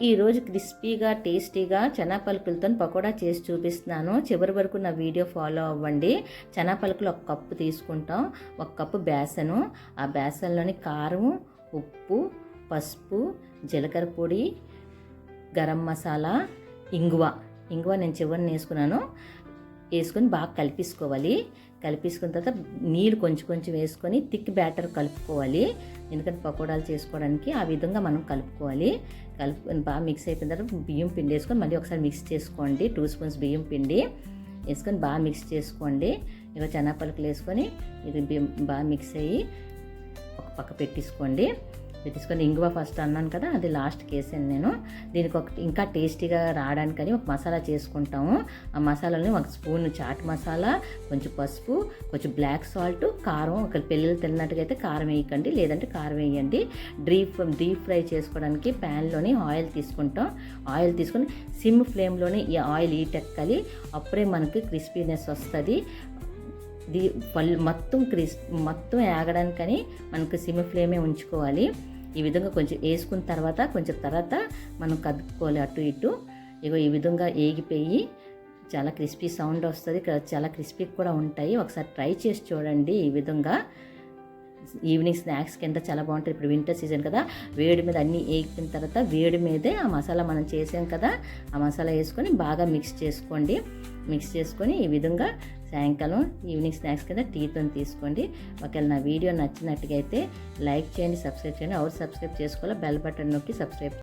ఈరోజు క్రిస్పీగా టేస్టీగా చనా పలుకులతో పకోడా చేసి చూపిస్తున్నాను. చివరి వరకు నా వీడియో ఫాలో అవ్వండి. చనా పలుకులు 1 కప్పు తీసుకుంటాం. 1 కప్పు బేసను, ఆ బేసన్లోని కారం, ఉప్పు, పసుపు, జీలకర్ర పొడి, గరం మసాలా, ఇంగువ నేను చివరిని వేసుకొని బాగా కలిపేసుకోవాలి. కలిపేసుకున్న తర్వాత నీళ్ళు కొంచెం వేసుకొని థిక్ బ్యాటర్ కలుపుకోవాలి. ఎందుకంటే పకోడాలు చేసుకోవడానికి ఆ విధంగా మనం కలుపుకోవాలి. కలుపుకొని బాగా మిక్స్ అయిపోయిన తర్వాత బియ్యం పిండి వేసుకొని మళ్ళీ ఒకసారి మిక్స్ చేసుకోండి. 2 స్పూన్స్ బియ్యం పిండి వేసుకొని బాగా మిక్స్ చేసుకోండి. ఇక శనగపలుకులు వేసుకొని ఇది బియ్యం బాగా మిక్స్ అయ్యి ఒక పక్క పెట్టేసుకొని ఇంగువ ఫస్ట్ అన్నాను కదా, అది లాస్ట్కి వేసాను నేను. దీనికి ఇంకా టేస్టీగా రావడానికని ఒక మసాలా చేసుకుంటాము. ఆ మసాలాని 1 స్పూన్ చాట్ మసాలా, కొంచెం పసుపు, కొంచెం బ్లాక్ సాల్ట్, కారం. ఒక పిల్లలు తిన్నట్టుగా అయితే కారం వేయకండి, లేదంటే కారం వేయండి. డీప్ ఫ్రై చేసుకోవడానికి ప్యాన్లోని ఆయిల్ తీసుకుంటాం. ఆయిల్ తీసుకొని సిమ్ ఫ్లేమ్లోనే ఈ ఆయిల్ ఎక్కాలి. అప్పుడే మనకి క్రిస్పీనెస్ వస్తుంది. మొత్తం ఆగడానికని మనకు సిమ్ ఫ్లేమే ఉంచుకోవాలి. ఈ విధంగా కొంచెం వేసుకున్న తర్వాత మనం కదుపుకోవాలి అటు ఇటు. ఈ విధంగా ఏగిపోయి చాలా క్రిస్పీ సౌండ్ వస్తుంది. చాలా క్రిస్పీ కూడా ఉంటాయి. ఒకసారి ట్రై చేసి చూడండి. ఈ విధంగా ఈవినింగ్ స్నాక్స్ కింద చాలా బాగుంటుంది. ఇప్పుడు వింటర్ సీజన్ కదా, వేడి మీద అన్నీ వేగిపోయిన తర్వాత వేడి మీదే ఆ మసాలా మనం చేసాం కదా, ఆ మసాలా వేసుకొని బాగా మిక్స్ చేసుకొని ఈ విధంగా సాయంకాలం ఈవినింగ్ స్నాక్స్ కింద టీతో తీసుకోండి. ఒకవేళ నా వీడియో నచ్చినట్టుగా అయితే లైక్ చేయండి, సబ్స్క్రైబ్ చేయండి. ఎవరు సబ్స్క్రైబ్ చేసుకోవాలో బెల్ బటన్ నొక్కి సబ్స్క్రైబ్